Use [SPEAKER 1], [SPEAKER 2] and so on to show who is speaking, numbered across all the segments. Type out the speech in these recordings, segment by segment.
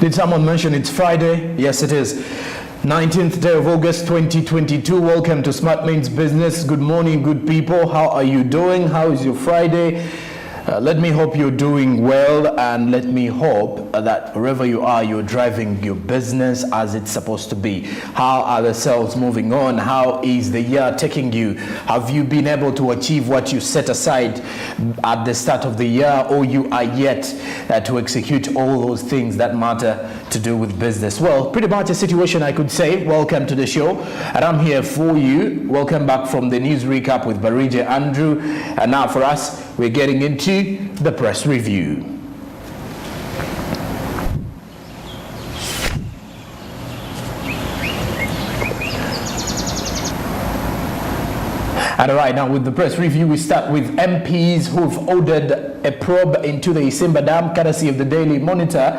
[SPEAKER 1] Did someone mention it's Friday? Yes, it is. 19th day of August 2022. Welcome to Smart Means Business. Good morning, good people. How are you doing? How is your Friday? Let me hope you're doing well, and let me hope that wherever you are, you're driving your business as it's supposed to be. How are the sales moving on? How is the year taking you? Have you been able to achieve what you set aside at the start of the year, or you are yet to execute all those things that matter to do with business? Well, pretty much a situation, I could say. Welcome to the show, and I'm here for you. Welcome back from the news recap with Barije Andrew, and now for us, we're getting into the press review. And all right, now with the press review, we start with MPs who've ordered a probe into the Isimba Dam, courtesy of the Daily Monitor.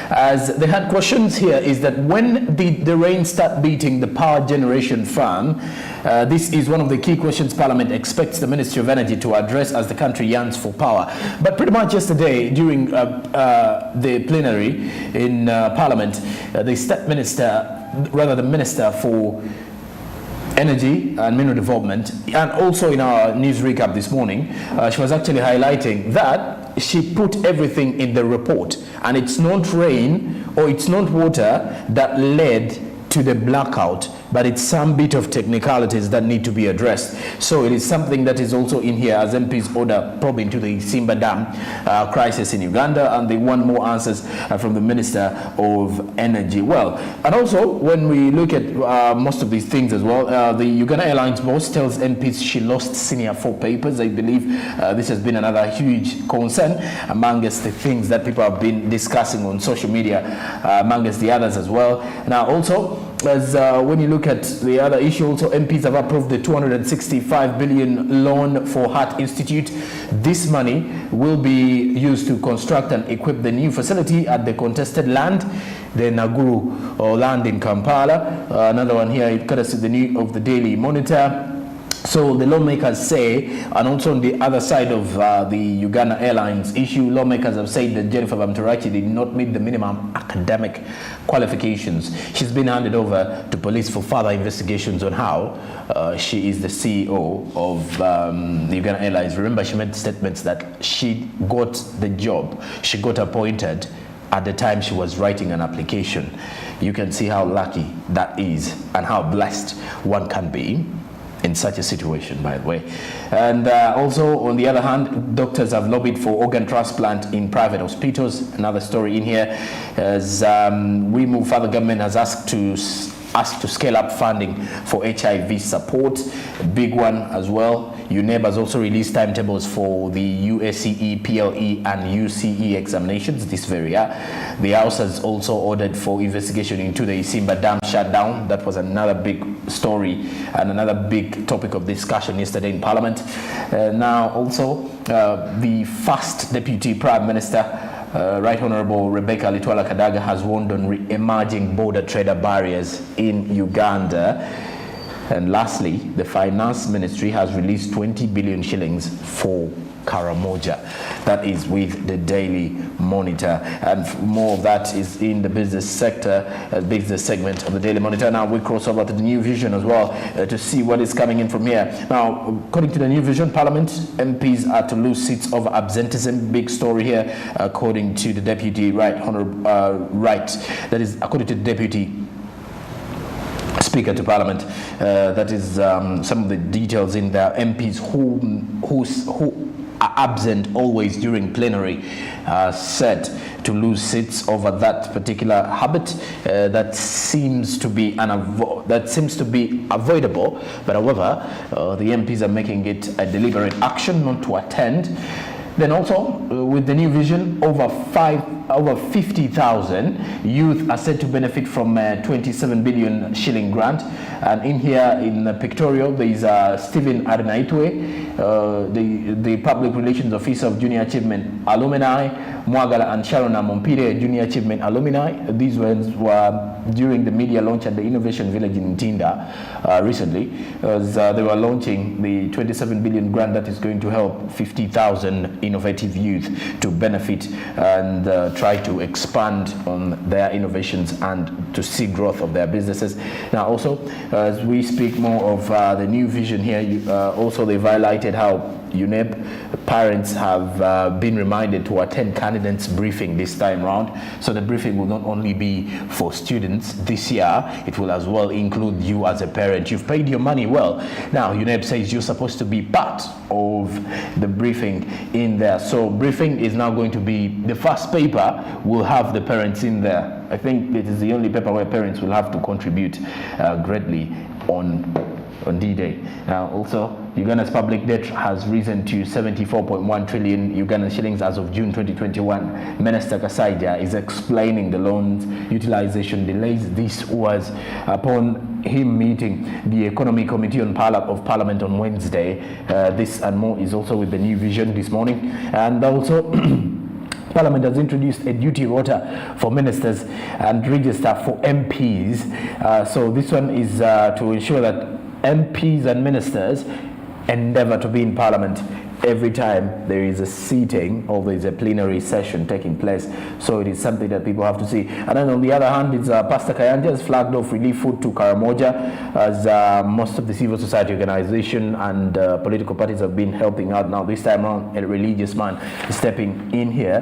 [SPEAKER 1] As they had questions here is that when did the rain start beating the power generation farm? This is one of the key questions Parliament expects the Ministry of Energy to address as the country yearns for power. But pretty much yesterday during the plenary in Parliament, the State Minister, rather the Minister for Energy and Mineral Development, and also in our news recap this morning, she was actually highlighting that she put everything in the report, and it's not rain or it's not water that led to the blackout, but it's some bit of technicalities that need to be addressed. So it is something that is also in here as MPs order probe into the Isimba Dam crisis in Uganda, and they want more answers from the Minister of Energy. Well, and also when we look at most of these things as well, the Uganda Airlines boss tells MPs she lost senior 4 papers. I believe this has been another huge concern amongst the things that people have been discussing on social media, amongst the others as well. Now also, as when you look at the other issue, also MPs have approved the 265 billion loan for Heart Institute. This money will be used to construct and equip the new facility at the contested land, the Naguru land in Kampala. Another one here, courtesy of the Daily Monitor. So the lawmakers say, and also on the other side of the Uganda Airlines issue, lawmakers have said that Jennifer Bamtarachi did not meet the minimum academic qualifications. She's been handed over to police for further investigations on how she is the CEO of the Uganda Airlines. Remember, she made statements that she got the job, she got appointed at the time she was writing an application. You can see how lucky that is and how blessed one can be in such a situation, by the way. And also, on the other hand, doctors have lobbied for organ transplant in private hospitals. Another story in here, as we move further, government has asked to scale up funding for HIV support. A big one as well. UNEB has also released timetables for the USCE, PLE and UCE examinations this very year. The House has also ordered for investigation into the Isimba Dam shutdown. That was another big story and another big topic of discussion yesterday in Parliament. Now also, the first Deputy Prime Minister, Right Honorable Rebecca Litwala Kadaga, has warned on re-emerging border trader barriers in Uganda. And lastly, the Finance Ministry has released 20 billion shillings for Karamoja. That is with the Daily Monitor, and more of that is in the business sector, business segment of the Daily Monitor. Now we cross over to the New Vision as well to see what is coming in from here. Now, according to the New Vision, Parliament MPs are to lose seats over absenteeism. Big story here, according to the Deputy Right Honourable that is according to the Deputy Speaker to Parliament. That is some of the details in there. MPs who are absent always during plenary set to lose seats over that particular habit. That seems to be avoidable, but however, the MPs are making it a deliberate action not to attend. Then also, with the New Vision, over 50,000 youth are said to benefit from a 27 billion shilling grant. And in here, in Pictorial, there is Stephen Arinaitwe, the Public Relations Officer of Junior Achievement Alumni, Mwagala and Sharon Mompire, Junior Achievement Alumni. These ones were during the media launch at the Innovation Village in Ntinda recently, as they were launching the 27 billion grant that is going to help 50,000 innovative youth to benefit and try to expand on their innovations and to see growth of their businesses. Now also, as we speak more of the new vision here, also they've highlighted how UNEP parents have been reminded to attend candidates briefing this time round. So the briefing will not only be for students this year, it will as well include you as a parent. You've paid your money well. Now UNEP says you're supposed to be part of the briefing in there. So briefing is now going to be, the first paper will have the parents in there. I think it is the only paper where parents will have to contribute greatly on D-Day. Now also, Uganda's public debt has risen to 74.1 trillion Ugandan shillings as of June 2021. Minister Kasaija is explaining the loans utilization delays. This was upon him meeting the Economic Committee of Parliament on Wednesday. This and more is also with the new vision this morning. And also Parliament has introduced a duty rota for ministers and register for MPs. So this one is to ensure that MPs and ministers endeavor to be in Parliament every time there is a seating or there is a plenary session taking place. So it is something that people have to see. And then on the other hand, it's Pastor Kayanja has flagged off relief food to Karamoja, as most of the civil society organization and political parties have been helping out. Now this time around, a religious man is stepping in here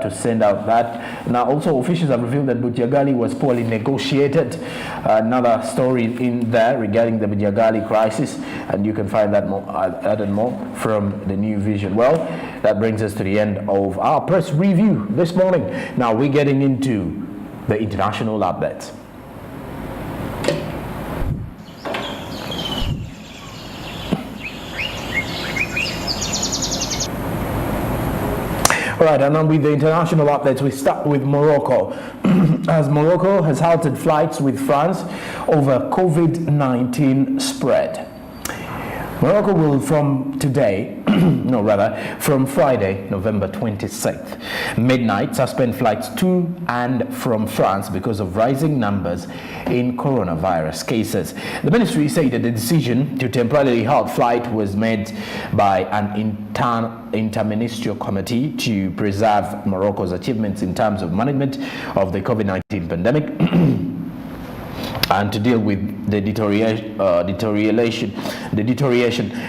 [SPEAKER 1] to send out that. Now also officials have revealed that Bujagali was poorly negotiated. Another story in there regarding the Bujagali crisis, and you can find that more, and more from the new vision. Well, that brings us to the end of our press review this morning. Now we're getting into the international updates. All right, and then with the international updates, we start with Morocco. As Morocco has halted flights with France over COVID-19 spread. Morocco will from today, from Friday, November 26th, midnight, suspend flights to and from France because of rising numbers in coronavirus cases. The ministry said that the decision to temporarily halt flight was made by an interministerial committee to preserve Morocco's achievements in terms of management of the COVID-19 pandemic and to deal with the deterioration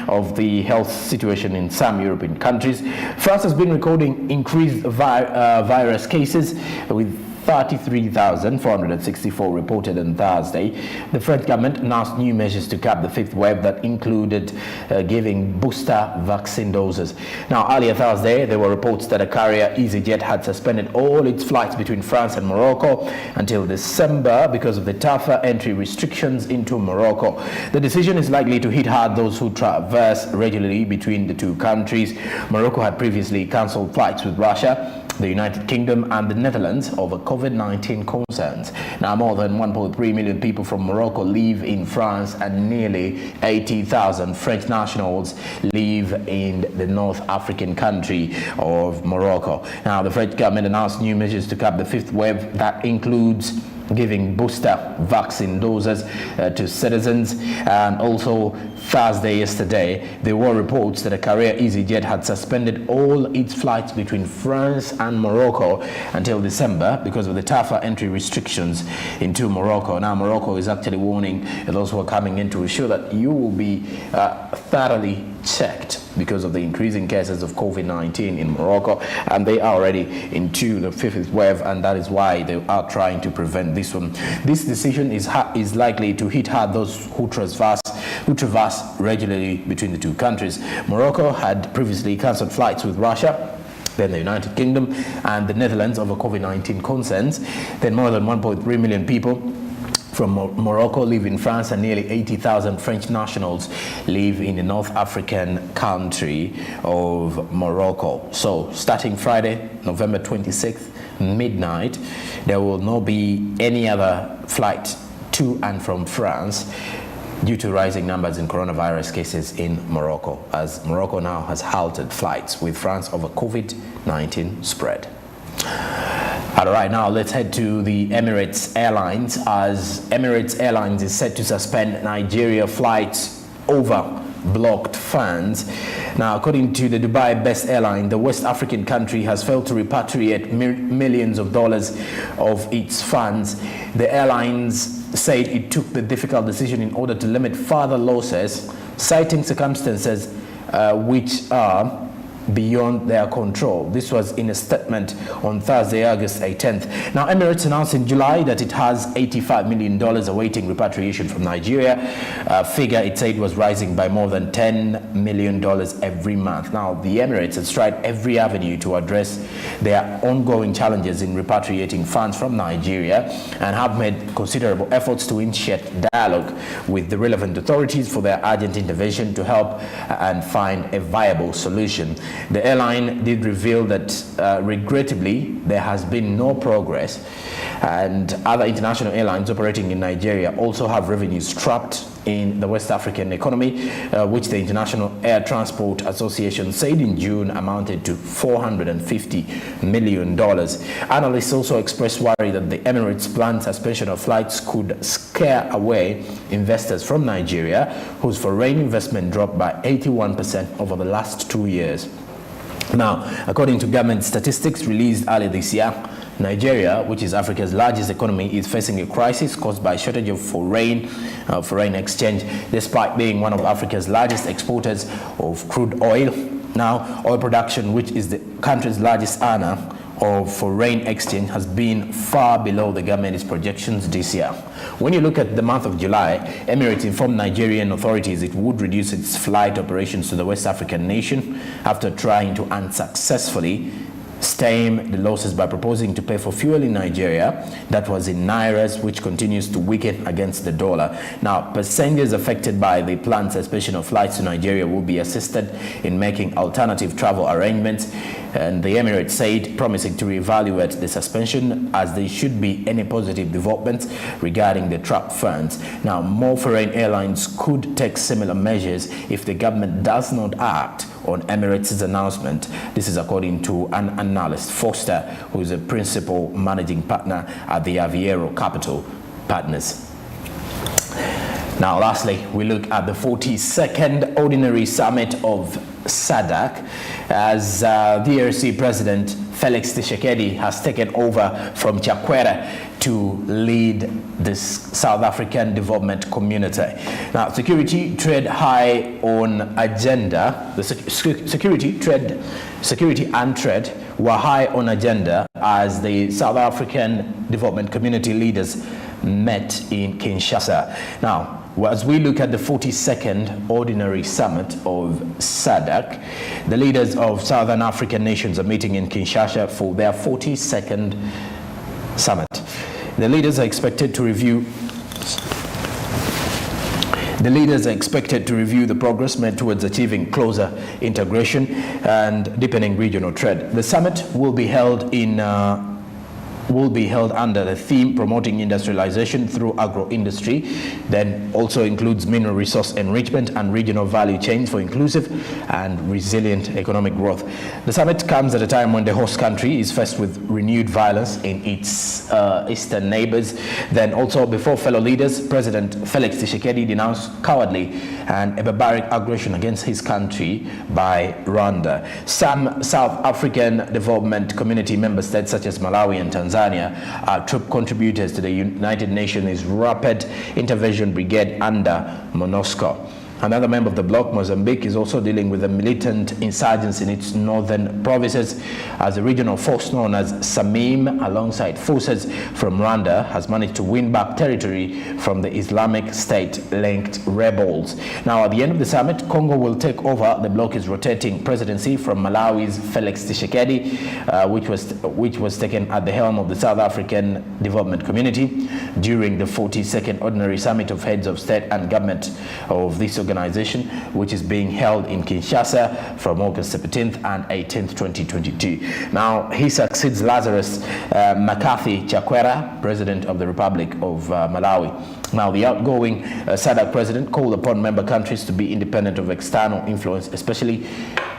[SPEAKER 1] of the health situation in some European countries. France has been recording increased virus cases with 33,464 reported on Thursday. The French government announced new measures to cap the fifth wave that included giving booster vaccine doses. Now, earlier Thursday, there were reports that a carrier EasyJet had suspended all its flights between France and Morocco until December because of the tougher entry restrictions into Morocco. The decision is likely to hit hard those who traverse regularly between the two countries. Morocco had previously cancelled flights with Russia, the United Kingdom and the Netherlands over COVID-19 concerns. Now, more than 1.3 million people from Morocco live in France and nearly 80,000 French nationals live in the North African country of Morocco. Now, the French government announced new measures to cap the fifth wave that includes giving booster vaccine doses to citizens. And also Thursday yesterday, there were reports that a carrier EasyJet had suspended all its flights between France and Morocco until December because of the tougher entry restrictions into Morocco. Now Morocco is actually warning those who are coming in to ensure that you will be thoroughly checked because of the increasing cases of COVID-19 in Morocco, and they are already into the fifth wave, and that is why they are trying to prevent this one. This decision is likely to hit hard those who traverse regularly between the two countries. Morocco had previously cancelled flights with Russia, then the United Kingdom and the Netherlands over COVID-19 concerns. Then more than 1.3 million people from Morocco live in France, and nearly 80,000 French nationals live in the North African country of Morocco. So starting Friday, November 26th, midnight, there will not be any other flight to and from France due to rising numbers in coronavirus cases in Morocco, as Morocco now has halted flights with France over COVID-19 spread. All right, now let's head to the Emirates Airlines, as Emirates Airlines is set to suspend Nigeria flights over blocked funds. Now, according to the Dubai-based airline, the West African country has failed to repatriate millions of dollars of its funds. The airlines said it took the difficult decision in order to limit further losses, citing circumstances which are beyond their control. This was in a statement on Thursday, August 18th. Now, Emirates announced in July that it has $85 million awaiting repatriation from Nigeria, a figure it said was rising by more than $10 million every month. Now, the Emirates has tried every avenue to address their ongoing challenges in repatriating funds from Nigeria and have made considerable efforts to initiate dialogue with the relevant authorities for their urgent intervention to help and find a viable solution. The airline did reveal that regrettably there has been no progress, and other international airlines operating in Nigeria also have revenues trapped in the West African economy, which the International Air Transport Association said in June amounted to $450 million. Analysts also expressed worry that the Emirates' planned suspension of flights could scare away investors from Nigeria, whose foreign investment dropped by 81% over the last 2 years. Now, according to government statistics released earlier this year, Nigeria, which is Africa's largest economy, is facing a crisis caused by a shortage of foreign exchange, despite being one of Africa's largest exporters of crude oil. Now, oil production, which is the country's largest earner of foreign exchange, has been far below the government's projections this year. When you look at the month of July, Emirates informed Nigerian authorities it would reduce its flight operations to the West African nation after trying to unsuccessfully stem the losses by proposing to pay for fuel in Nigeria that was in Nairas, which continues to weaken against the dollar. Now, passengers affected by the planned suspension of flights to Nigeria will be assisted in making alternative travel arrangements, and the Emirates said, promising to reevaluate the suspension as there should be any positive developments regarding the trapped funds. Now, more foreign airlines could take similar measures if the government does not act on Emirates' announcement. This is according to an analyst, Foster, who is a principal managing partner at the Aviero Capital Partners. Now, lastly, we look at the 42nd Ordinary Summit of Sadaq, as DRC President Felix Tshisekedi has taken over from Chakwera to lead this South African development community. Now, security trade high on agenda. The security and trade were high on agenda as the South African development community leaders met in Kinshasa. Now, as we look at the 42nd Ordinary Summit of Sadaq, the leaders of Southern African nations are meeting in Kinshasa for their 42nd summit. The leaders are expected to review the progress made towards achieving closer integration and deepening regional trade. The summit will be held under the theme promoting industrialization through agro-industry, then also includes mineral resource enrichment and regional value chains for inclusive and resilient economic growth. The summit comes at a time when the host country is faced with renewed violence in its eastern neighbors. Then also before fellow leaders, President Felix Tshisekedi denounced cowardly and a barbaric aggression against his country by Rwanda. Some South African development community member states such as Malawi and Tanzania are troop contributors to the United Nations Rapid Intervention Brigade under MONUSCO. Another member of the bloc, Mozambique, is also dealing with the militant insurgents in its northern provinces, as a regional force known as SAMIM, alongside forces from Rwanda, has managed to win back territory from the Islamic State-linked rebels. Now, at the end of the summit, Congo will take over the bloc's rotating presidency from Malawi's Felix Tshisekedi, which was taken at the helm of the South African Development Community during the 42nd Ordinary Summit of Heads of State and Government of this organization, which is being held in Kinshasa from August 17th and 18th, 2022. Now, he succeeds Lazarus McCarthy Chakwera, President of the Republic of Malawi. Now, the outgoing Sadaq president called upon member countries to be independent of external influence, especially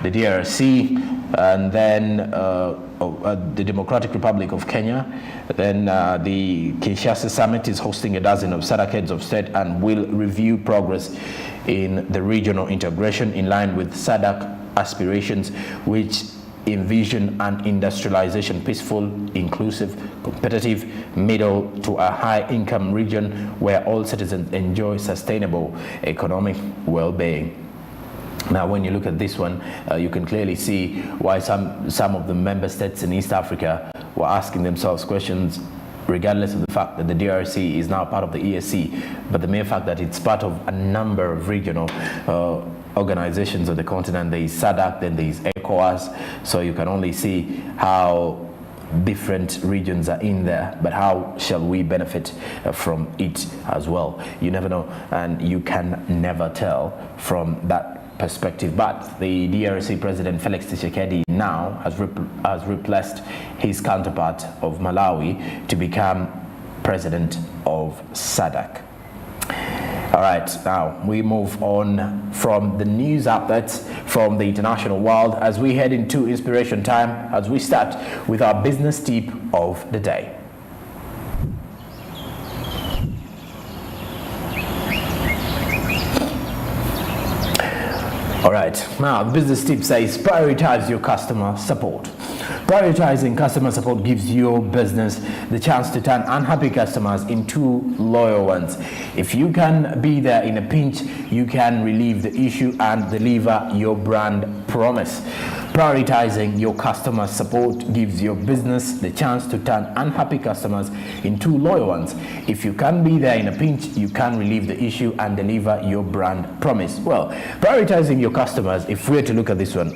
[SPEAKER 1] the DRC, and then the Democratic Republic of Kenya. Then the Kinshasa summit is hosting a dozen of Sadaq heads of state and will review progress in the regional integration in line with Sadaq aspirations, which envision an industrialization peaceful, inclusive, competitive, middle to a high-income region where all citizens enjoy sustainable economic well-being. Now, when you look at this one, you can clearly see why some of the member states in East Africa were asking themselves questions, regardless of the fact that the DRC is now part of the EAC, but the mere fact that it's part of a number of regional organizations of the continent. There is Sadaq, then there is ECOWAS, so you can only see how different regions are in there, but how shall we benefit from it as well? You never know, and you can never tell from that perspective. But the DRC President Felix Tshisekedi now has replaced his counterpart of Malawi to become president of Sadaq. All right, now we move on from the news updates from the international world as we head into inspiration time, as we start with our business tip of the day. All right, now the business tip says prioritize your customer support. Prioritizing customer support gives your business the chance to turn unhappy customers into loyal ones. If you can be there in a pinch, you can relieve the issue and deliver your brand promise. Prioritizing your customer support gives your business the chance to turn unhappy customers into loyal ones. If you can be there in a pinch, you can relieve the issue and deliver your brand promise. Well, prioritizing your customers, if we're to look at this one,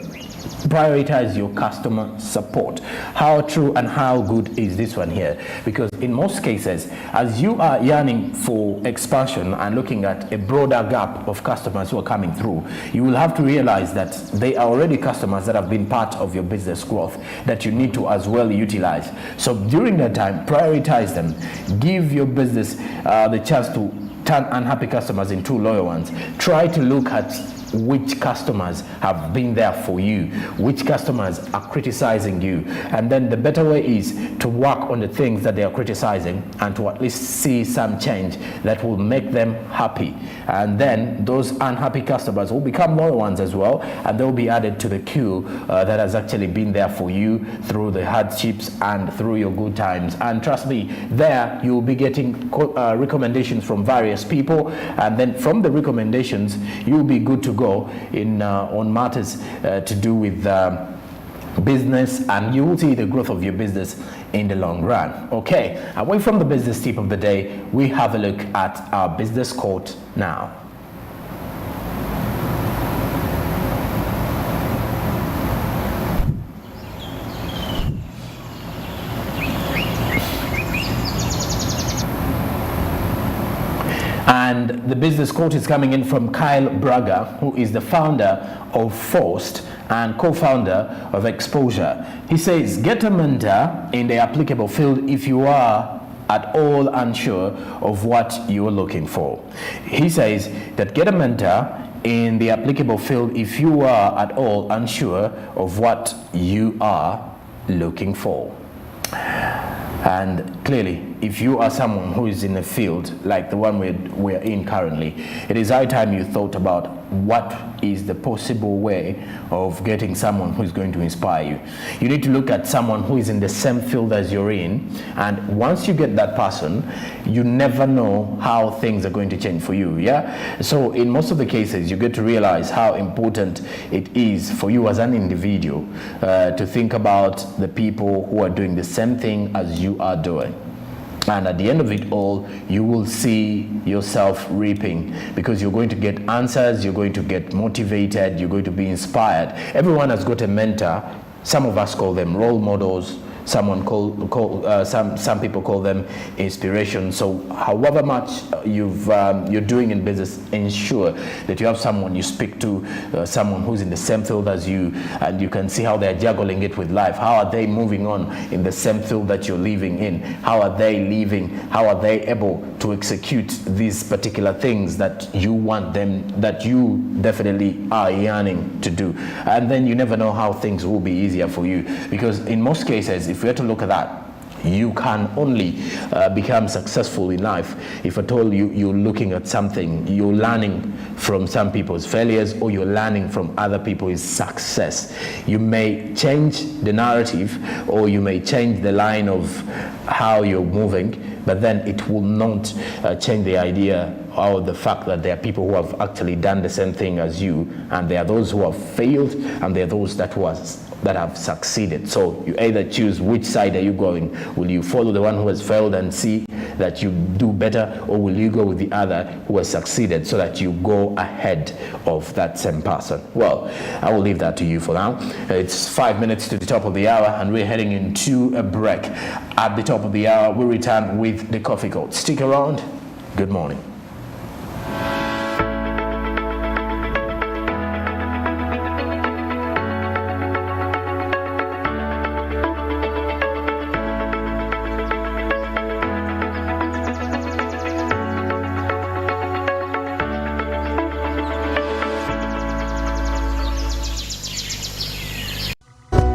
[SPEAKER 1] prioritize your customer support. How true and how good is this one here? Because in most cases, as you are yearning for expansion and looking at a broader gap of customers who are coming through, you will have to realize that they are already customers that have been part of your business growth that you need to as well utilize. So during that time, prioritize them. Give your business the chance to turn unhappy customers into loyal ones. Try to look at which customers have been there for you, which customers are criticizing you, and then the better way is to work on the things that they are criticizing and to at least see some change that will make them happy. And then those unhappy customers will become loyal ones as well, and they'll be added to the queue that has actually been there for you through the hardships and through your good times. And trust me, there you'll be getting recommendations from various people, and then from the recommendations you'll be good to go in on matters to do with business, and you will see the growth of your business in the long run. Okay, away from the business tip of the day, we have a look at our business quote now. And the business quote is coming in from Kyle Braga, who is the founder of Forced and co-founder of Exposure. He says, get a mentor in the applicable field if you are at all unsure of what you are looking for. He says that get a mentor in the applicable field if you are at all unsure of what you are looking for. And clearly, if you are someone who is in a field like the one we're in currently, it is high time you thought about what is the possible way of getting someone who is going to inspire you. You need to look at someone who is in the same field as you're in, and once you get that person, you never know how things are going to change for you. Yeah. So in most of the cases, you get to realize how important it is for you as an individual to think about the people who are doing the same thing as you are doing. And at the end of it all, you will see yourself reaping, because you're going to get answers, you're going to get motivated, you're going to be inspired. Everyone has got a mentor. Some of us call them role models. Some people call them inspiration. So however much you're doing in business, ensure that you have someone you speak to, someone who's in the same field as you, and you can see how they're juggling it with life. How are they moving on in the same field that you're living in? How are they living? How are they able to execute these particular things that you want them, that you definitely are yearning to do? And then you never know how things will be easier for you, because in most cases, if we are to look at that, You can only become successful in life if at all you're looking at something, you're learning from some people's failures, or you're learning from other people's success. You may change the narrative, or you may change the line of how you're moving, but then it will not change the idea or the fact that there are people who have actually done the same thing as you, and there are those who have failed, and there are those that have succeeded. So you either choose which side are you going. Will you follow the one who has failed and see that you do better, or will you go with the other who has succeeded so that you go ahead of that same person? Well, I will leave that to you for now. It's 5 minutes to the top of the hour, and we're heading into a break. At the top of the hour, we return with the coffee code. Stick around. Good morning.